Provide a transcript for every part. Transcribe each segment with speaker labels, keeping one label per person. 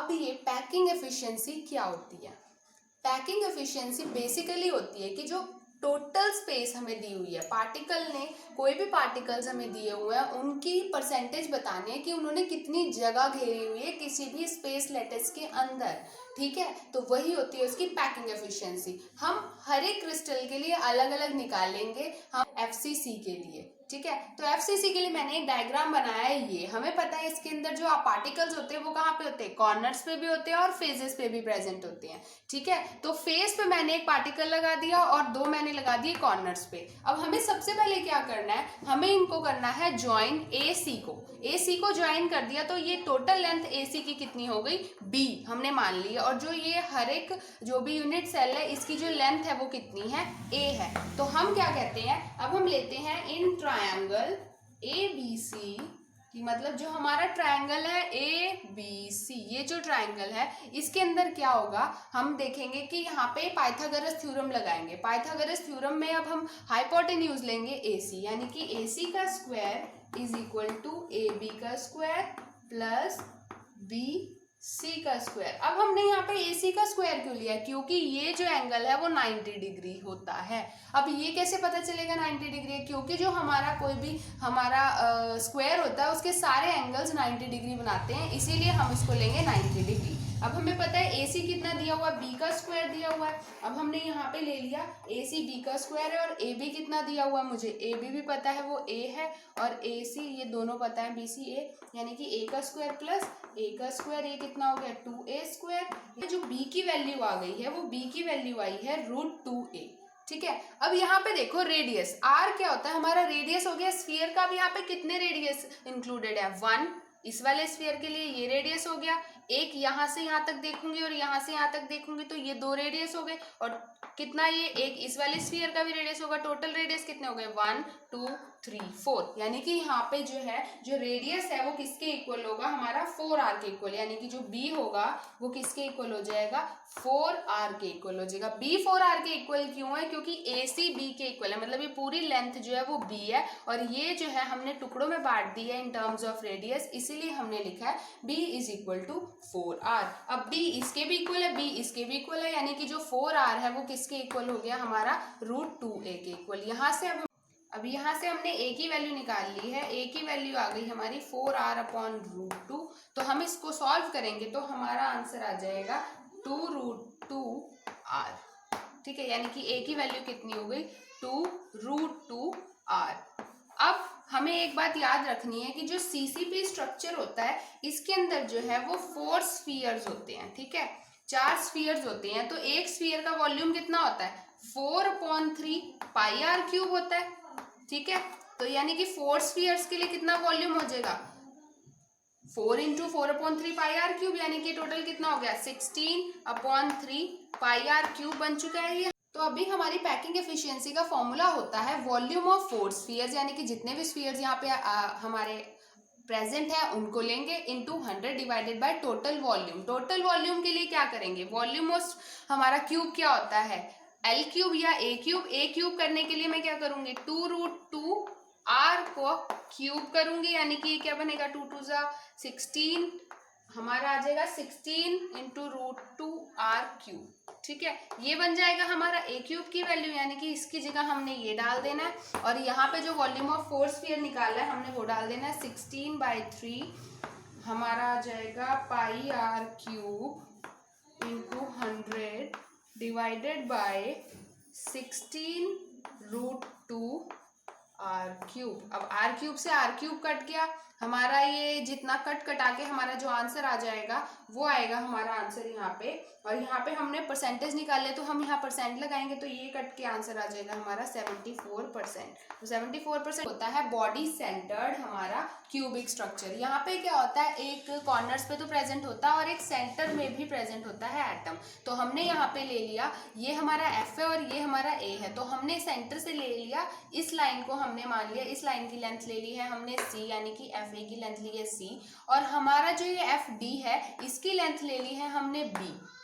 Speaker 1: अब ये packing efficiency क्या होती है? पैकिंग एफिशिएंसी बेसिकली होती है कि जो टोटल स्पेस हमें दी हुई है, पार्टिकल ने कोई भी पार्टिकल्स हमें दिए हुए हैं उनकी परसेंटेज बतानी है कि उन्होंने कितनी जगह घेरी हुई है किसी भी स्पेस लेटिस के अंदर, ठीक है। तो वही होती है उसकी पैकिंग एफिशिएंसी। हम हर एक क्रिस्टल के लिए अलग अलग निकालेंगे, हम एफसीसी के लिए, ठीक है। तो एफसीसी के लिए मैंने एक डायग्राम बनाया है। ये हमें पता है इसके अंदर जो पार्टिकल्स होते हैं वो कहाँ पे होते हैं, कॉर्नर्स पे भी होते हैं और फेजेस पे भी प्रेजेंट होते हैं, ठीक है। तो फेस पे मैंने एक पार्टिकल लगा दिया और दो मैंने लगा दिए कॉर्नर्स पे। अब हमें सबसे पहले क्या करना है, हमें इनको करना है ज्वाइन ए सी को ज्वाइन कर दिया तो ये टोटल लेंथ ए सी की कितनी हो गई, बी हमने मान ली। और जो ये हर एक जो भी यूनिट सेल है इसकी जो लेंथ है वो कितनी है, ए है। तो हम क्या कहते हैं, अब हम लेते हैं in triangle A B C कि मतलब जो हमारा ट्रायंगल है ए बी सी, ये जो ट्रायंगल है इसके अंदर क्या होगा, हम देखेंगे कि यहाँ पे पाइथागोरस थ्योरम लगाएंगे। पाइथागोरस थ्योरम में अब हम हाइपोटेन्यूज लेंगे ए सी, यानी कि ए सी का square is equal to A B का स्क्वायर प्लस बी सी का स्क्वायर। अब हमने यहाँ पे ए सी का स्क्वायर क्यों लिया, क्योंकि ये जो एंगल है वो 90 डिग्री होता है। अब ये कैसे पता चलेगा 90 डिग्री है, क्योंकि जो हमारा कोई भी हमारा स्क्वायर होता है उसके सारे एंगल्स 90 डिग्री बनाते हैं, इसीलिए हम इसको लेंगे 90 डिग्री। अब हमें पता है ए सी कितना दिया हुआ है, बी का स्क्वायर दिया हुआ है। अब हमने यहाँ पे ले लिया ए सी बी का स्क्वायर है और ए बी कितना दिया हुआ है, मुझे ए बी भी पता है वो ए है और ए सी ये दोनों पता है बी सी ए, यानी कि ए का स्क्वायर प्लस ए का स्क्वायर, ये कितना हो गया 2a स्क्वायर। जो b की वैल्यू आ गई है वो b की वैल्यू आई है √2a, ठीक है। अब यहाँ पे देखो रेडियस r क्या होता है, हमारा रेडियस हो गया स्फीयर का। अब यहाँ पे कितने रेडियस इंक्लूडेड है, 1 इस वाले स्फीयर के लिए ये रेडियस हो गया, एक यहाँ से यहाँ तक देखूंगी और यहाँ से यहाँ तक देखूंगी तो ये 2 रेडियस हो गए, और कितना ये एक इस वाले स्फीयर का भी रेडियस होगा। टोटल रेडियस कितने हो गए 1 2 3 4, यानी कि यहाँ पे जो है जो रेडियस है वो किसके इक्वल होगा, हमारा 4r के इक्वल, यानी कि जो b होगा वो किसके इक्वल हो जाएगा 4r के इक्वल हो जाएगा। b 4r के इक्वल क्यों है, क्योंकि AC b के इक्वल है, मतलब ये पूरी लेंथ जो है वो b है और ये जो है हमने टुकड़ों में बांट दी है इन टर्म्स ऑफ रेडियस, इसीलिए हमने लिखा है b is equal to 4r। अब b इसके भी इक्वल है, b इसके भी इक्वल है, यानी कि जो 4r है वो किसके इक्वल हो गया, हमारा √2a के इक्वल। यहाँ से अब यहाँ से हमने a की वैल्यू निकाल ली है, a की वैल्यू आ गई हमारी 4r/√2। तो हम इसको सॉल्व करेंगे तो हमारा आंसर आ जाएगा 2√2r, ठीक है, यानी कि a की वैल्यू कितनी हो गई 2√2r। अब हमें एक बात याद रखनी है कि जो CCP स्ट्रक्चर होता है इसके अंदर जो है वो 4 स्फीयर्स होते हैं, ठीक है, 4 स्फीयर्स होते हैं। तो एक स्फीयर का वॉल्यूम कितना होता है 4/3 πr³ होता है, ठीक है। तो यानी कि 4 स्फीयर्स के लिए कितना वॉल्यूम हो जाएगा 4 × 4/3 πr³, यानी कि टोटल कितना हो गया 16/3 πr³ बन चुका है ये। तो अभी हमारी पैकिंग एफिशिएंसी का फॉर्मूला होता है वॉल्यूम ऑफ 4 स्फीयर्स, यानी कि जितने भी स्फीयर्स यहाँ पे हमारे प्रेजेंट है उनको लेंगे into 100 divided by total volume. Total volume के लिए क्या करेंगे, वॉल्यूम ऑफ हमारा क्यूब क्या होता है L³ या A³ करने के लिए मैं क्या करूंगी 2√2r को क्यूब करूंगी, यानी कि ये क्या बनेगा 2 2 16, हमारा आ जाएगा 16 × √2r³, ठीक है। ये बन जाएगा हमारा A³ की वैल्यू, यानी कि इसकी जगह हमने ये डाल देना है और यहाँ पे जो वॉल्यूम ऑफ 4 स्फीयर निकाला है हमने वो डाल देना है 16/3, हमारा आ जाएगा πr³ × 100 डिवाइडेड बाय 16√2r³। अब r³ से r³ कट गया, हमारा ये जितना कटा के हमारा जो आंसर आ जाएगा वो आएगा हमारा आंसर यहाँ पे। और यहाँ पे हमने परसेंटेज निकाले तो हम यहाँ परसेंट लगाएंगे तो ये कट के आंसर आ जाएगा हमारा 74%। तो 74% होता है बॉडी सेंटर्ड हमारा क्यूबिक स्ट्रक्चर। यहाँ पे क्या होता है एक कॉर्नर्स पे तो प्रेजेंट होता है और एक सेंटर में भी प्रेजेंट होता है एटम। तो हमने यहाँ पे ले लिया ये हमारा F है और ये हमारा A है, तो हमने सेंटर से ले लिया इस लाइन को, हमने मान लिया इस लाइन की लेंथ ले ली है हमने C, यानी कि FA की लेंथ ली है C, और हमारा जो ये FD है इस इसकी लेंथ ले ली है हमने b,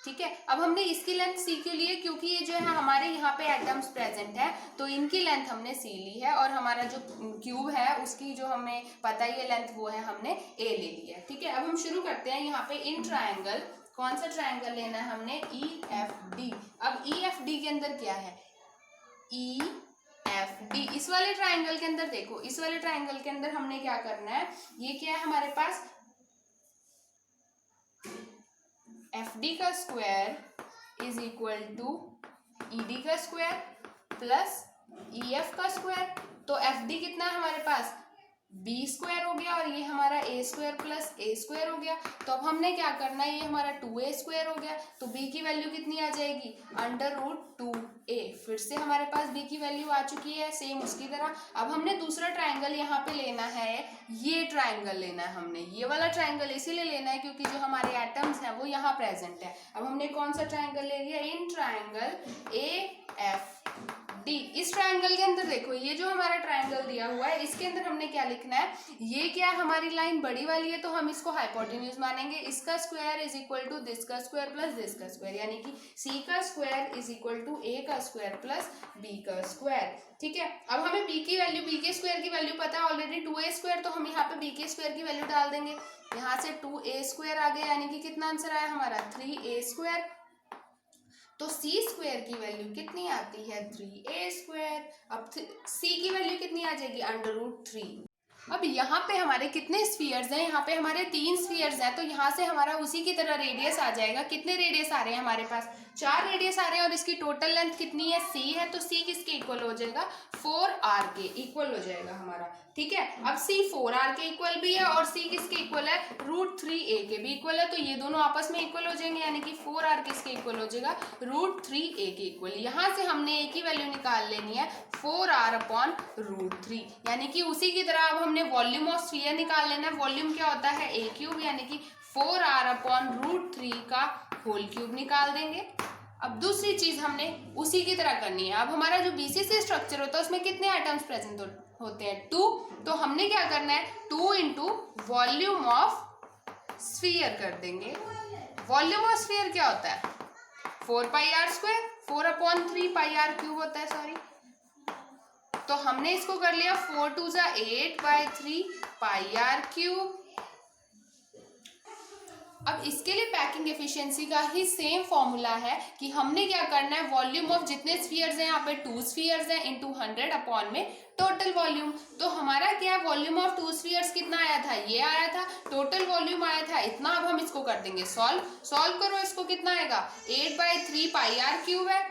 Speaker 1: ठीक है। अब हमने इसकी लेंथ c क्यों ली है, क्योंकि ये जो है हमारे यहाँ पे एटम्स प्रेजेंट है, तो इनकी लेंथ हमने c ली है, और हमारा जो क्यूब है उसकी जो हमें पता ही है लेंथ, वो है हमने a ले ली है, ठीक है। अब हम शुरू करते हैं यहाँ पे इन ट्रायंगल। कौन सा ट्रायंगल लेना है हमने, EFD। अब EFD के अंदर क्या है, EFD, इस वाले ट्रायंगल के अंदर देखो, इस वाले ट्रायंगल के अंदर हमने क्या करना है, ये क्या है हमारे पास, FD का square is equal to ED का स्क्वायर प्लस EF का स्क्वायर। तो FD कितना है हमारे पास, b स्क्वायर हो गया, और ये हमारा a square plus a square हो गया। तो अब हमने क्या करना है, ये हमारा 2a स्क्वायर हो गया, तो b की वैल्यू कितनी आ जाएगी, √2a। फिर से हमारे पास b की वैल्यू आ चुकी है, सेम उसकी तरह। अब हमने दूसरा ट्रायंगल यहाँ पे लेना है, ये ट्रायंगल लेना है हमने, ये वाला ट्रायंगल इसीलिए लेना है क्योंकि जो हमारे एटम्स हैं वो यहाँ प्रेजेंट है। अब हमने कौन सा ट्रायंगल ले लिया, इन ट्रायंगल AFD। इस ट्रायंगल के अंदर देखो, ये जो हमारा ट्रायंगल दिया हुआ है, इसके अंदर हमने क्या लिखना है, ये क्या है हमारी लाइन बड़ी वाली है, तो हम इसको हाइपोटेन्यूज मानेंगे। इसका square is equal to this का स्क्वायर प्लस दिस का स्क्वायर, यानी कि c का square is equal to a का स्क्वायर प्लस b का स्क्वायर, ठीक है। अब हमें b की वैल्यू, b के स्क्वायर की वैल्यू पता है ऑलरेडी 2a स्क्वायर, तो हम यहाँ पे b के स्क्वायर की वैल्यू डाल देंगे। यहाँ से 2a स्क्वायर आ गया, यानी कि कितना आंसर आया हमारा, 3a स्क्वायर। तो c स्क्वायर की वैल्यू कितनी आती है, 3a स्क्वायर। अब c की वैल्यू कितनी आ जाएगी, √3। अब यहाँ पे हमारे कितने स्फीयर्स हैं, यहाँ पे हमारे 3 स्फीयर्स हैं, तो यहाँ से हमारा उसी की तरह रेडियस आ जाएगा। कितने रेडियस आ रहे हैं हमारे पास, 4 रेडियस आ रहे हैं, और इसकी टोटल लेंथ कितनी है, c है, तो c किसके इक्वल हो जाएगा, 4r के इक्वल हो जाएगा हमारा, ठीक है। अब c 4r के इक्वल भी है, और c किसके इक्वल है, √3a के भी इक्वल है, तो ये दोनों आपस में इक्वल हो जाएंगे, यानी कि 4r किसके इक्वल हो जाएगा, √3a के इक्वल। यहाँ से हमने a की वैल्यू निकाल लेनी है 4r/√3, यानी कि उसी की तरह अब हमने वॉल्यूम ऑफ स्फीयर निकाल लेना है। वॉल्यूम क्या होता है, a क्यूब, यानी कि 4r/√3 का होल क्यूब निकाल देंगे। अब दूसरी चीज हमने उसी की तरह करनी है। अब हमारा जो BCC स्ट्रक्चर होता है उसमें कितने एटम्स प्रेजेंट होते हैं, 2, तो हमने क्या करना है, 2 इंटू वॉल्यूम ऑफ स्फीयर कर देंगे। वॉल्यूम ऑफ स्फीयर क्या होता है, 4πr², 4/3πr³ होता है, सॉरी। तो हमने इसको कर लिया 4 2 8/3πr³। अब इसके लिए पैकिंग एफिशिएंसी का ही सेम फॉर्मूला है कि हमने क्या करना है, वॉल्यूम ऑफ जितने स्फीयर्स हैं, यहाँ पे 2 स्फीयर्स हैं, इनटू 100 अपॉन में टोटल वॉल्यूम। तो हमारा क्या, वॉल्यूम ऑफ 2 स्फीयर्स कितना आया था, ये आया था, टोटल वॉल्यूम आया था इतना। अब हम इसको कर देंगे सॉल्व करो, इसको कितना आएगा, 8/3πr³ है,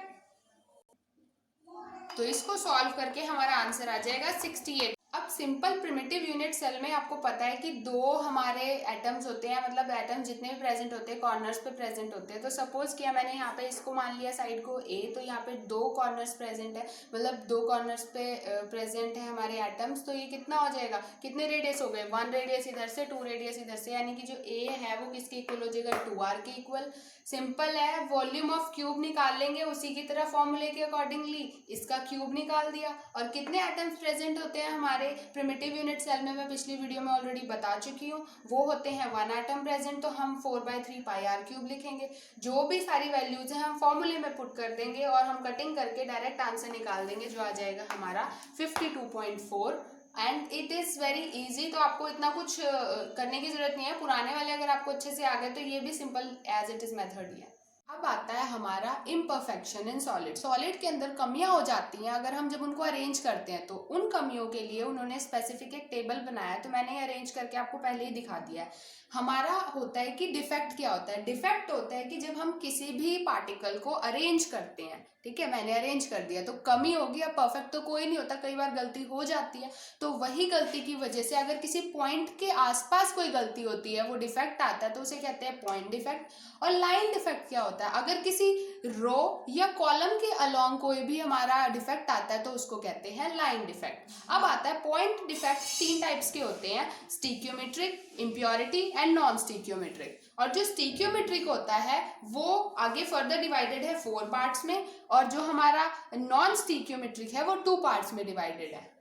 Speaker 1: तो इसको सॉल्व करके हमारा आंसर आ जाएगा 68। अब सिंपल प्रिमिटिव यूनिट सेल में आपको पता है कि 2 हमारे एटम्स होते हैं, मतलब एटम्स जितने भी प्रेजेंट होते हैं कॉर्नर्स पे प्रेजेंट होते हैं। तो सपोज किया मैंने यहाँ पे इसको मान लिया साइड को A, तो यहाँ पे 2 कॉर्नर्स प्रेजेंट है, मतलब 2 कॉर्नर्स पे प्रेजेंट है हमारे एटम्स। तो ये कितना हो जाएगा, कितने रेडियस हो गए, 1 रेडियस इधर से, 2 रेडियस इधर से, यानी कि जो A है वो किसके इक्वल हो जाएगा, 2r के इक्वल। सिंपल है, वॉल्यूम ऑफ क्यूब निकाल लेंगे उसी की तरह फॉर्मूले के अकॉर्डिंगली, इसका क्यूब निकाल दिया। और कितने एटम्स प्रेजेंट होते हैं हमारे प्रिमिटिव यूनिट सेल में, मैं पिछली वीडियो में ऑलरेडी बता चुकी हूँ, वो होते हैं 1 एटम प्रेजेंट, तो हम 4/3πr³ लिखेंगे। जो भी सारी वैल्यूज हैं हम फॉर्मूले में पुट कर देंगे, और हम कटिंग करके डायरेक्ट आंसर निकाल देंगे, जो आ जाएगा हमारा 52.4। And it is very easy, तो आपको इतना कुछ करने की जरूरत नहीं है। पुराने वाले अगर आपको अच्छे से आ गए तो ये भी simple as it is method ही है। अब आता है हमारा इम्परफेक्शन इन सॉलिड। सॉलिड के अंदर कमियां हो जाती हैं अगर हम जब उनको अरेंज करते हैं, तो उन कमियों के लिए उन्होंने स्पेसिफिक एक टेबल बनाया, तो मैंने अरेंज करके आपको पहले ही दिखा दिया है। हमारा होता है कि डिफेक्ट क्या होता है, डिफेक्ट होता है कि जब हम किसी भी पार्टिकल को अरेंज करते हैं, ठीक है, मैंने अरेंज कर दिया तो कमी होगी। अब परफेक्ट तो कोई नहीं होता, कई बार गलती हो जाती है, तो वही गलती की वजह से अगर किसी पॉइंट के आसपास कोई गलती होती है, वो डिफेक्ट आता है, तो उसे कहते हैं पॉइंट डिफेक्ट। और लाइन डिफेक्ट क्या होता है, अगर किसी रो या कॉलम के अलोंग कोई भी हमारा डिफेक्ट आता है तो उसको कहते हैं लाइन डिफेक्ट। अब आता है पॉइंट डिफेक्ट। 3 टाइप्स के होते हैं, स्टिकियोमेट्रिक, इम्प्योरिटी एंड नॉन स्टिकियोमेट्रिक। और जो स्टिकियोमेट्रिक होता है वो आगे फर्दर डिवाइडेड है 4 पार्ट्स में, और जो हमारा नॉन स्टिकियोमेट्रिक है वो 2 पार्ट्स में डिवाइडेड है।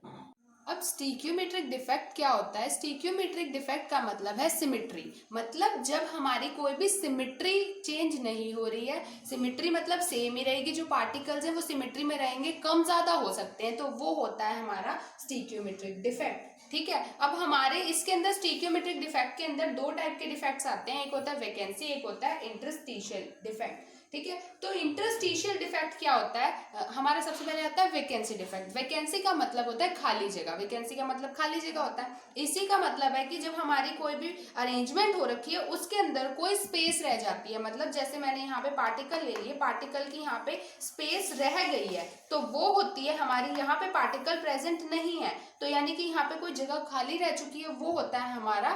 Speaker 1: अब स्टीक्योमेट्रिक डिफेक्ट क्या होता है? स्टीक्योमेट्रिक डिफेक्ट का मतलब है सिमिट्री, मतलब जब हमारी कोई भी सिमिट्री चेंज नहीं हो रही है। सिमिट्री मतलब सेम ही रहेगी, जो पार्टिकल्स हैं वो सिमिट्री में रहेंगे, कम ज्यादा हो सकते हैं, तो वो होता है हमारा स्टीक्योमेट्रिक डिफेक्ट। ठीक है, अब हमारे इसके अंदर स्टीक्योमेट्रिक डिफेक्ट के अंदर दो टाइप के डिफेक्ट्स आते हैं, एक होता है वैकेंसी, एक होता है इंटरस्टिशियल डिफेक्ट। ठीक है, तो इंटरस्टिशियल डिफेक्ट क्या होता है? हमारा सबसे पहले आता है वैकेंसी डिफेक्ट। वैकेंसी का मतलब होता है खाली जगह, वैकेंसी का मतलब खाली जगह होता है। इसी का मतलब है कि जब हमारी कोई भी अरेंजमेंट हो रखी है उसके अंदर कोई स्पेस रह जाती है, मतलब जैसे मैंने यहाँ पे पार्टिकल ले लिए, पार्टिकल की यहाँ पे स्पेस रह गई है, तो वो होती है हमारी, यहाँ पे पार्टिकल प्रेजेंट नहीं है, तो यानी कि यहाँ पे कोई जगह खाली रह चुकी है, वो होता है हमारा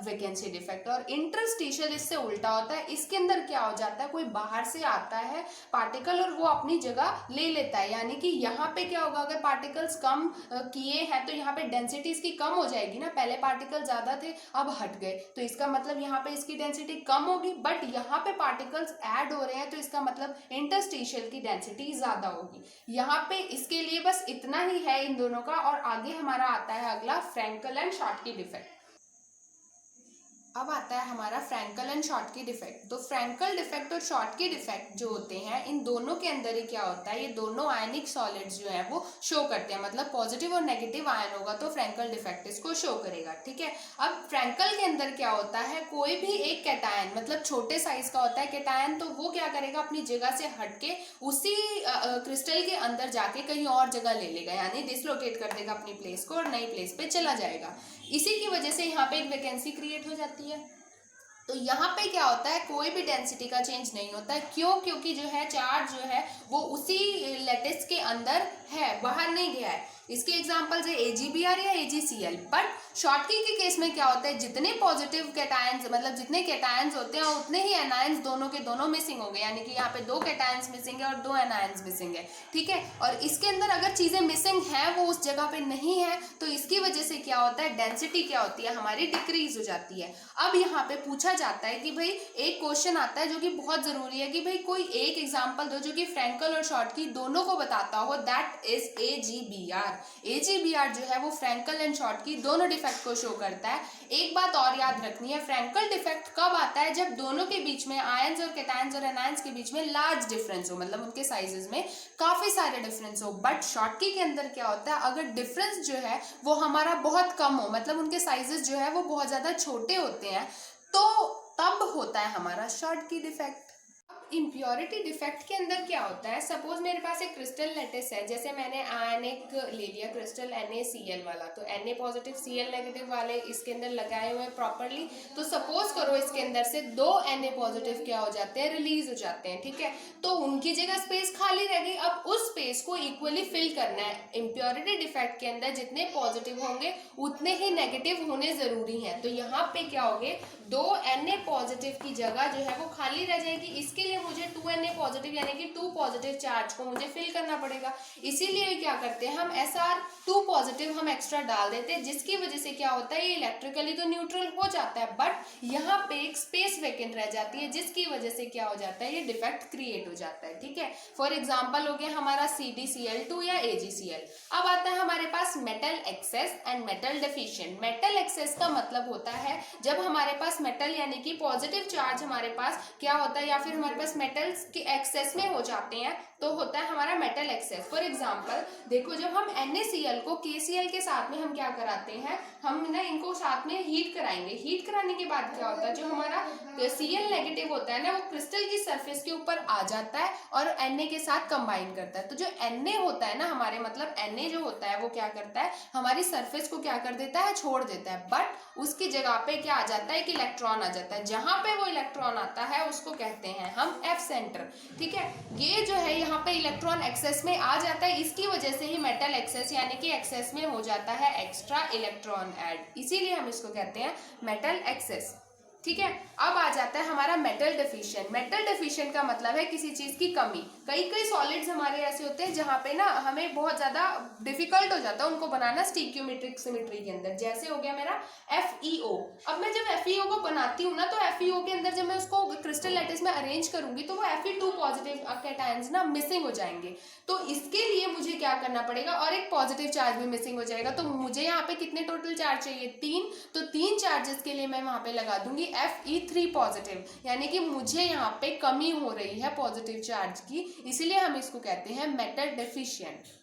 Speaker 1: वैकेंसी डिफेक्ट। और इंटरस्टिशियल इससे उल्टा होता है, इसके अंदर क्या हो जाता है, कोई बाहर से आता है पार्टिकल और वो अपनी जगह ले लेता है, यानी कि यहाँ पे क्या होगा, अगर पार्टिकल्स कम किए हैं तो यहाँ पे डेंसिटी इसकी कम हो जाएगी ना, पहले पार्टिकल ज्यादा थे अब हट गए, तो इसका मतलब यहाँ पे इसकी डेंसिटी कम होगी, बट यहाँ पे पार्टिकल्स ऐड हो रहे हैं तो इसका मतलब इंटरस्टिशियल की डेंसिटी ज्यादा होगी। यहाँ पे इसके लिए बस इतना ही है इन दोनों का, और आगे हमारा आता है अगला फ्रैंकल एंड शॉर्टकी डिफेक्ट। अब आता है हमारा फ्रैंकल एंड शॉर्टकी डिफेक्ट। तो फ्रैंकल डिफेक्ट और शॉर्टकी डिफेक्ट जो होते हैं, इन दोनों के अंदर ही क्या होता है, ये दोनों आयनिक सॉलिड्स जो है वो शो करते हैं, मतलब पॉजिटिव और नेगेटिव आयन होगा तो फ्रैंकल डिफेक्ट इसको शो करेगा। ठीक है, अब फ्रैंकल के अंदर क्या होता है, कोई भी एक कैटायन, मतलब छोटे साइज का होता है कैटायन, तो वो क्या करेगा, अपनी जगह से हटके उसी क्रिस्टल के अंदर जाके कहीं और जगह ले लेगा, यानी डिसलोकेट कर देगा अपनी प्लेस को और नई प्लेस पे चला जाएगा। इसी की वजह से यहाँ पे एक वैकेंसी क्रिएट हो जाती है। तो यहाँ पे क्या होता है, कोई भी डेंसिटी का चेंज नहीं होता है, क्यों? क्योंकि जो है चार्ज जो है वो उसी लेटिस के अंदर है, बाहर नहीं गया है। इसके एग्जांपल्स है AgBr या AgCl। बट शॉर्टकी के केस में क्या होता है, जितने पॉजिटिव कैटायंस, मतलब जितने कैटायंस होते हैं उतने ही एनायंस दोनों के दोनों मिसिंग होंगे, यानी कि यहाँ पे दो कैटायंस मिसिंग है और दो एनायंस मिसिंग है। ठीक है, और इसके अंदर अगर चीजें मिसिंग हैं वो उस जगह पे नहीं है, तो इसकी वजह से क्या होता है, डेंसिटी क्या होती है हमारी, डिक्रीज हो जाती है। अब यहाँ पे पूछा जाता है कि भाई, एक क्वेश्चन आता है जो कि बहुत जरूरी है कि भाई कोई एक एग्जाम्पल दो जो कि फ्रैंकल और शॉर्टकी दोनों को बताता हो, दैट इज AgBr। AgBr जो है वो फ्रैंकल एंड शॉर्टकी दोनों डिफेक्ट को शो करता है। एक बात और याद रखनी है, फ्रैंकल डिफेक्ट कब आता है, जब दोनों के बीच में, आयंस और कैटायंस और एनायंस के बीच में लार्ज डिफरेंस हो, मतलब उनके साइजेस में काफी सारे डिफरेंस हो। बट शॉर्टकी के अंदर क्या होता है, अगर डिफरेंस जो है वो हमारा बहुत कम हो, मतलब उनके साइजेस जो है वो बहुत ज्यादा छोटे होते हैं, तो तब होता है हमारा शॉर्टकी डिफेक्ट। इम्प्योरिटी डिफेक्ट के अंदर क्या होता है, सपोज मेरे पास एक क्रिस्टल लेटिस है, जैसे मैंने आयनिक ले लिया क्रिस्टल NaCl वाला, तो Na पॉजिटिव Cl नेगेटिव वाले इसके अंदर लगाए हुए हैं प्रॉपरली, तो सपोज करो इसके अंदर से दो Na पॉजिटिव क्या हो जाते हैं, रिलीज हो जाते हैं। ठीक है, तो उनकी जगह स्पेस खाली रह गई, अब उस स्पेस को इक्वली फिल करना है। इम्प्योरिटी डिफेक्ट के अंदर जितने पॉजिटिव होंगे उतने ही नेगेटिव होने जरूरी है, तो यहाँ पे क्या होंगे, दो Na पॉजिटिव की जगह जो है वो खाली रह जाएगी, इसके लिए मुझे 2Na पॉजिटिव यानी कि 2 पॉजिटिव चार्ज को मुझे फिल करना पड़ेगा। इसीलिए क्या करते हैं हम, Sr2 पॉजिटिव हम एक्स्ट्रा डाल देते हैं, जिसकी वजह से क्या होता है, ये इलेक्ट्रिकली तो न्यूट्रल हो जाता है, बट यहाँ पे एक स्पेस वैकेंट रह जाती है, जिसकी वजह से क्या हो जाता है, ये डिफेक्ट क्रिएट हो जाता है। ठीक है, फॉर एग्जाम्पल हो गया हमारा CdCl2 या AgCl। अब आता है हमारे पास metal excess and metal deficient. Metal excess का मतलब होता है जब हमारे पास मेटल यानी कि पॉजिटिव चार्ज हमारे पास क्या होता है, या फिर हमारे पास मेटल्स के एक्सेस में हो जाते हैं, तो होता है हमारा मेटल एक्सेस। फॉर एग्जांपल देखो, जब हम NaCl को KCl के साथ में हम क्या कराते हैं, हम ना इनको साथ में हीट कराएंगे। हीट कराने के बाद क्या होता है, जो हमारा Cl नेगेटिव होता है ना, वो क्रिस्टल की सरफेस के ऊपर आ जाता है और Na के साथ कंबाइन करता है। तो जो Na होता है ना हमारे, मतलब Na जो होता है वो क्या करता है, हमारी सरफेस को क्या कर देता है, छोड़ देता है, बट उसकी जगह पे क्या आ जाता है, कि इलेक्ट्रॉन आ जाता है। जहां पे वो इलेक्ट्रॉन आता है उसको कहते हैं हम F सेंटर। ठीक है, ये जो है यहाँ पे इलेक्ट्रॉन एक्सेस में आ जाता है, इसकी वजह से ही मेटल एक्सेस यानी कि एक्सेस में हो जाता है एक्स्ट्रा इलेक्ट्रॉन ऐड, इसीलिए हम इसको कहते हैं मेटल एक्सेस। ठीक है। अब आ जाता है हमारा मेटल डेफिशिएंट। मेटल डेफिशिएंट का मतलब है किसी चीज की कमी। कई कई सॉलिड्स हमारे ऐसे होते हैं जहाँ पे ना हमें बहुत ज्यादा डिफिकल्ट हो जाता है उनको बनाना स्टीक्योमेट्रिक सिमेट्री के अंदर। जैसे हो गया मेरा FeO। अब मैं जब FeO को बनाती हूँ ना तो FeO के अंदर जब मैं उसको क्रिस्टल लैटिस में अरेंज करूंगी तो वो Fe2 पॉजिटिव कैटायंस ना मिसिंग हो जाएंगे। तो इसके लिए मुझे क्या करना पड़ेगा, और एक पॉजिटिव चार्ज भी मिसिंग हो जाएगा। तो मुझे यहाँ पे कितने टोटल चार्ज चाहिए, 3। तो 3 चार्जेस के लिए मैं वहां पे लगा दूंगी Fe3 पॉजिटिव, यानी कि मुझे यहाँ पे कमी हो रही है पॉजिटिव चार्ज की, इसीलिए हम इसको कहते हैं मेटल डेफिशिएंट।